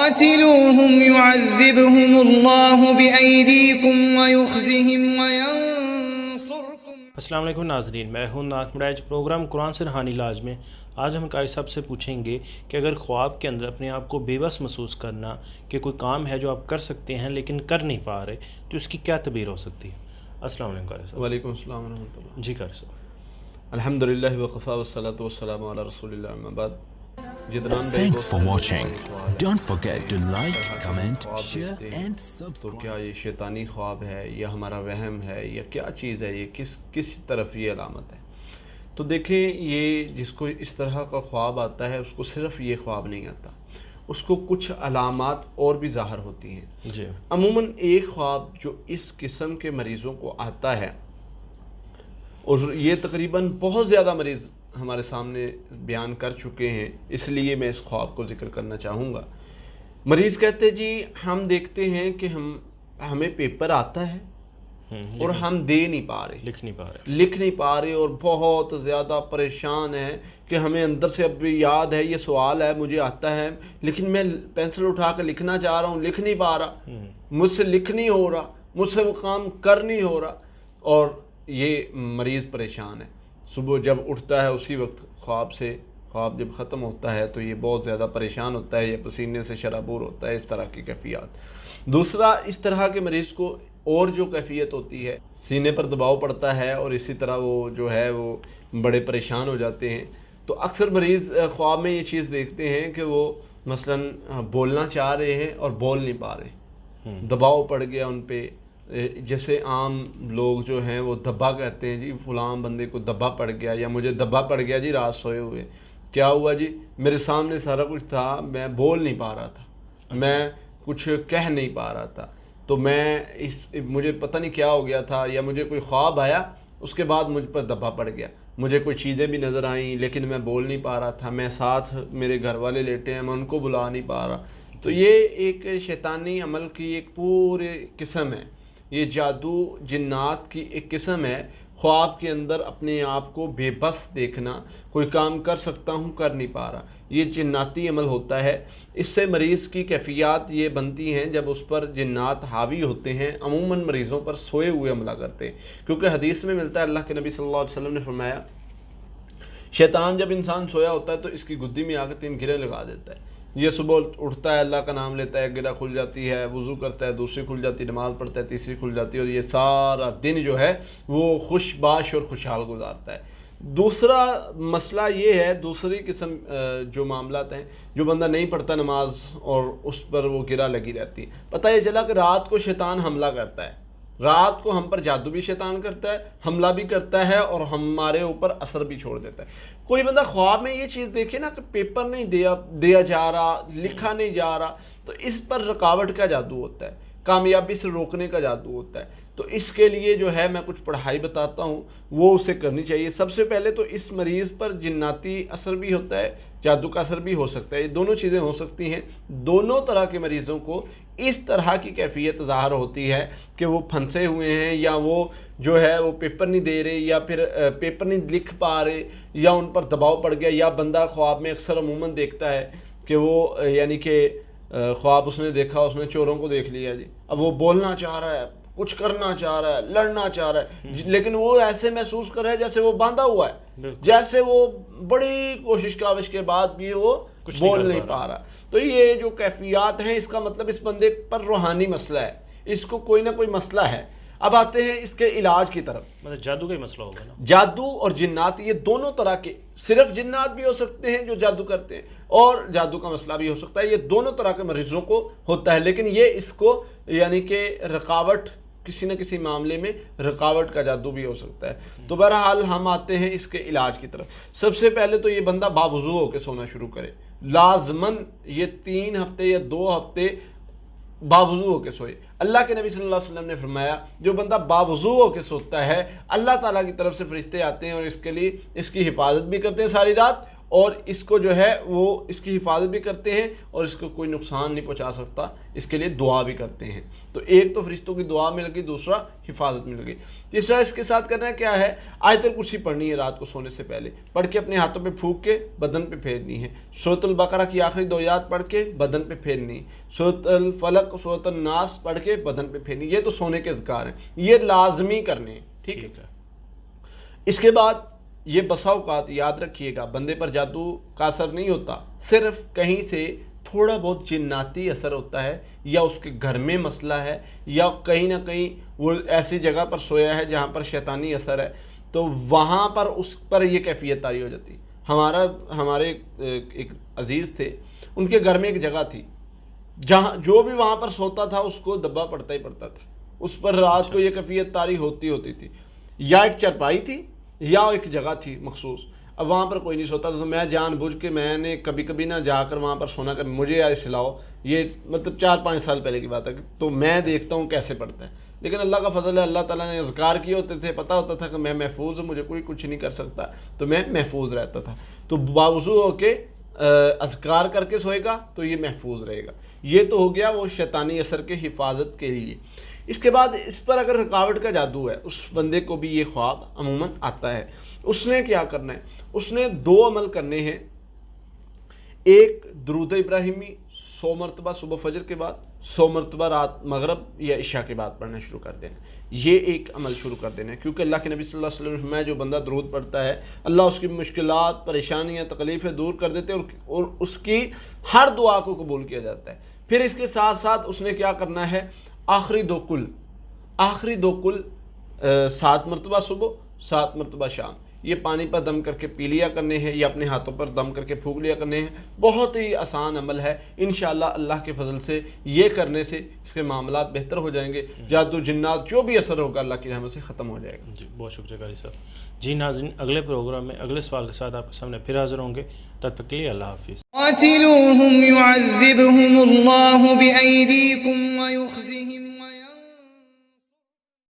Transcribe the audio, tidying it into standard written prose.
قاتلوهم يعذبهم الله بأيديكم ويخزهم وينصركم. السلام علیکم ناظرین، میں ہوں نعت مڑائج، پروگرام قرآن سے روحانی علاج میں آج ہم قاری صاحب سے پوچھیں گے کہ اگر خواب کے اندر اپنے آپ کو بے بس محسوس کرنا کہ کوئی کام ہے جو آپ کر سکتے ہیں لیکن کر نہیں پا رہے، تو اس کی کیا تعبیر ہو سکتی ہے؟ السلام علیکم قاری صاحب. وعلیکم السلام ورحمۃ اللہ. جی قاری صاحب. الحمدللہ وقفا والصلاۃ والسلام علی رسول اللہ اما بعد. Thanks for watching. Don't forget to like, comment, share and تو subscribe. کیا یہ شیطانی خواب ہے یا ہمارا وہم ہے یا کیا چیز ہے، یہ کس طرف یہ علامت ہے؟ تو دیکھیں، یہ جس کو اس طرح کا خواب آتا ہے اس کو صرف یہ خواب نہیں آتا، اس کو کچھ علامات اور بھی ظاہر ہوتی ہیں. جی. عموماً ایک خواب جو اس قسم کے مریضوں کو آتا ہے، اور یہ تقریباً بہت زیادہ مریض ہمارے سامنے بیان کر چکے ہیں، اس لیے میں اس خواب کو ذکر کرنا چاہوں گا. مریض کہتے جی ہم دیکھتے ہیں کہ ہمیں پیپر آتا ہے اور ہم دے نہیں پا رہے، لکھ نہیں پا رہے اور بہت زیادہ پریشان ہیں کہ ہمیں اندر سے اب بھی یاد ہے، یہ سوال ہے، مجھے آتا ہے لیکن میں پینسل اٹھا کے لکھنا چاہ رہا ہوں، لکھ نہیں پا رہا، مجھ سے لکھ نہیں ہو رہا، مجھ سے وہ کام کر نہیں ہو رہا. اور یہ مریض پریشان ہے. صبح جب اٹھتا ہے اسی وقت خواب جب ختم ہوتا ہے تو یہ بہت زیادہ پریشان ہوتا ہے، یہ پسینے سے شرابور ہوتا ہے، اس طرح کی کیفیات. دوسرا، اس طرح کے مریض کو اور جو کیفیت ہوتی ہے، سینے پر دباؤ پڑتا ہے اور اسی طرح وہ جو ہے وہ بڑے پریشان ہو جاتے ہیں. تو اکثر مریض خواب میں یہ چیز دیکھتے ہیں کہ وہ مثلاً بولنا چاہ رہے ہیں اور بول نہیں پا رہے، دباؤ پڑ گیا ان پہ. جیسے عام لوگ جو ہیں وہ دبا کہتے ہیں، جی فلاں بندے کو دبا پڑ گیا یا مجھے دبا پڑ گیا جی رات سوئے ہوئے. کیا ہوا جی؟ میرے سامنے سارا کچھ تھا، میں بول نہیں پا رہا تھا، میں کچھ کہہ نہیں پا رہا تھا، تو مجھے پتہ نہیں کیا ہو گیا تھا، یا مجھے کوئی خواب آیا اس کے بعد مجھ پر دبا پڑ گیا. مجھے کوئی چیزیں بھی نظر آئیں لیکن میں بول نہیں پا رہا تھا، میں ساتھ میرے گھر والے لیٹے ہیں، میں ان کو بلا نہیں پا رہا. تو یہ ایک شیطانی عمل کی ایک پوری قسم ہے، یہ جادو جنات کی ایک قسم ہے. خواب کے اندر اپنے آپ کو بے بس دیکھنا، کوئی کام کر سکتا ہوں کر نہیں پا رہا، یہ جناتی عمل ہوتا ہے. اس سے مریض کی کیفیات یہ بنتی ہیں جب اس پر جنات حاوی ہوتے ہیں، عموماً مریضوں پر سوئے ہوئے حملہ کرتے ہیں. کیونکہ حدیث میں ملتا ہے، اللہ کے نبی صلی اللہ علیہ وسلم نے فرمایا، شیطان جب انسان سویا ہوتا ہے تو اس کی گدی میں آ کے 3 گرے لگا دیتا ہے. یہ صبح اٹھتا ہے، اللہ کا نام لیتا ہے، ایک گرہ کھل جاتی ہے، وضو کرتا ہے، دوسری کھل جاتی ہے، نماز پڑھتا ہے، تیسری کھل جاتی ہے، اور یہ سارا دن جو ہے وہ خوش باش اور خوشحال گزارتا ہے. دوسرا مسئلہ یہ ہے، دوسری قسم جو معاملات ہیں، جو بندہ نہیں پڑھتا نماز اور اس پر وہ گرہ لگی رہتی ہے. پتہ یہ چلا کہ رات کو شیطان حملہ کرتا ہے، رات کو ہم پر جادو بھی شیطان کرتا ہے، حملہ بھی کرتا ہے اور ہمارے اوپر اثر بھی چھوڑ دیتا ہے. کوئی بندہ خواب میں یہ چیز دیکھے نا کہ پیپر نہیں دیا جا رہا، لکھا نہیں جا رہا، تو اس پر رکاوٹ کا جادو ہوتا ہے، کامیابی سے روکنے کا جادو ہوتا ہے. تو اس کے لیے جو ہے میں کچھ پڑھائی بتاتا ہوں، وہ اسے کرنی چاہیے. سب سے پہلے تو اس مریض پر جناتی اثر بھی ہوتا ہے، جادو کا اثر بھی ہو سکتا ہے، یہ دونوں چیزیں ہو سکتی ہیں. دونوں طرح کے مریضوں کو اس طرح کی کیفیت ظاہر ہوتی ہے کہ وہ پھنسے ہوئے ہیں، یا وہ جو ہے وہ پیپر نہیں دے رہے، یا پھر پیپر نہیں لکھ پا رہے، یا ان پر دباؤ پڑ گیا. یا بندہ خواب میں اکثر عموماً دیکھتا ہے کہ وہ یعنی کہ خواب اس نے دیکھا، اس نے چوروں کو دیکھ لیا جی، اب وہ بولنا چاہ رہا ہے، کچھ کرنا چاہ رہا ہے، لڑنا چاہ رہا ہے، لیکن وہ ایسے محسوس کر رہا ہے جیسے وہ باندھا ہوا ہے، جیسے وہ بڑی کوشش کاوش کے بعد بھی وہ بول نہیں پا رہا. تو یہ جو کیفیات ہیں، اس کا مطلب اس بندے پر روحانی مسئلہ ہے، اس کو کوئی نہ کوئی مسئلہ ہے. اب آتے ہیں اس کے علاج کی طرف. مطلب جادو کا ہی مسئلہ ہوگا نا؟ جادو اور جنات یہ دونوں طرح کے، صرف جنات بھی ہو سکتے ہیں جو جادو کرتے ہیں، اور جادو کا مسئلہ بھی ہو سکتا ہے. یہ دونوں طرح کے مریضوں کو ہوتا ہے، لیکن یہ اس کو یعنی کہ رکاوٹ، کسی نہ کسی معاملے میں رکاوٹ کا جادو بھی ہو سکتا ہے. تو بہرحال ہم آتے ہیں اس کے علاج کی طرف. سب سے پہلے تو یہ بندہ باوضو ہو کے سونا شروع کرے، لازماً یہ 3 ہفتے یا 2 ہفتے باوضو ہو کے سوئے. اللہ کے نبی صلی اللہ علیہ وسلم نے فرمایا، جو بندہ باوضو ہو کے سوتا ہے، اللہ تعالیٰ کی طرف سے فرشتے آتے ہیں اور اس کے لیے اس کی حفاظت بھی کرتے ہیں ساری رات، اور اس کو جو ہے وہ اس کی حفاظت بھی کرتے ہیں اور اس کو کوئی نقصان نہیں پہنچا سکتا، اس کے لیے دعا بھی کرتے ہیں۔ تو ایک تو فرشتوں کی دعا مل گئی، دوسرا حفاظت مل گئی۔ تیسرا اس کے ساتھ کرنا کیا ہے، آیت الکرسی پڑھنی ہے رات کو سونے سے پہلے، پڑھ کے اپنے ہاتھوں پہ پھونک کے بدن پہ پھیرنی ہے۔ سورۃ البقرہ کی آخری 2 آیات پڑھ کے بدن پہ پھیرنی ہے۔ سورۃ الفلق، سورۃ الناس پڑھ کے بدن پہ پھیرنی۔ یہ تو سونے کے اذکار ہیں، یہ لازمی کرنے ہیں، ٹھیک ہے۔ اس کے بعد یہ بسا اوقات یاد رکھیے گا، بندے پر جادو کا اثر نہیں ہوتا، صرف کہیں سے تھوڑا بہت جناتی اثر ہوتا ہے، یا اس کے گھر میں مسئلہ ہے، یا کہیں نہ کہیں وہ ایسی جگہ پر سویا ہے جہاں پر شیطانی اثر ہے، تو وہاں پر اس پر یہ کیفیت طاری ہو جاتی۔ ہمارے ایک عزیز تھے، ان کے گھر میں ایک جگہ تھی جہاں جو بھی وہاں پر سوتا تھا اس کو دبا پڑتا ہی پڑتا تھا، اس پر رات کو یہ کیفیت طاری ہوتی تھی۔ یا ایک چرپائی تھی یا ایک جگہ تھی مخصوص، اب وہاں پر کوئی نہیں سوتا تھا، تو میں جان بوجھ کے میں نے کبھی کبھی نہ جا کر وہاں پر سونا کر، مجھے آئے سلاؤ، یہ مطلب 4-5 سال پہلے کی بات ہے، تو میں دیکھتا ہوں کیسے پڑھتا ہے، لیکن اللہ کا فضل ہے، اللہ تعالیٰ نے اذکار کیے ہوتے تھے، پتہ ہوتا تھا کہ میں محفوظ ہوں، مجھے کوئی کچھ نہیں کر سکتا، تو میں محفوظ رہتا تھا۔ تو باوضو ہو کے اذکار کر کے سوئے گا تو یہ محفوظ رہے گا۔ یہ تو ہو گیا وہ شیطانی اثر کے حفاظت کے لیے۔ اس کے بعد اس پر اگر رکاوٹ کا جادو ہے، اس بندے کو بھی یہ خواب عموماً آتا ہے، اس نے کیا کرنا ہے، اس نے 2 عمل کرنے ہیں۔ ایک درود ابراہیمی 100 مرتبہ صبح فجر کے بعد، 100 مرتبہ رات مغرب یا عشاء کے بعد پڑھنا شروع کر دینا، یہ ایک عمل شروع کر دینا ہے، کیونکہ اللہ کے نبی صلی اللہ علیہ وسلم نے فرمایا جو بندہ درود پڑھتا ہے اللہ اس کی مشکلات، پریشانیاں، تکلیفیں دور کر دیتے ہیں اور اس کی ہر دعا کو قبول کیا جاتا ہے۔ پھر اس کے ساتھ ساتھ اس نے کیا کرنا ہے، آخری 2 کل 7 مرتبہ صبح 7 مرتبہ شام، یہ پانی پر دم کر کے پی لیا کرنے ہیں یا اپنے ہاتھوں پر دم کر کے پھونک لیا کرنے ہیں۔ بہت ہی آسان عمل ہے، انشاءاللہ اللہ کے فضل سے یہ کرنے سے اس کے معاملات بہتر ہو جائیں گے، جادو جنات جو بھی اثر ہوگا اللہ کی رحمت سے ختم ہو جائے گا۔ جی بہت شکریہ قاری صاحب۔ جی ناظرین، اگلے پروگرام میں اگلے سوال کے ساتھ آپ کے سامنے پھر حاضر ہوں گے، تب تک کے لیے اللہ حافظ۔ قاتلوهم يعذبهم الله بأيديكم ويخزهم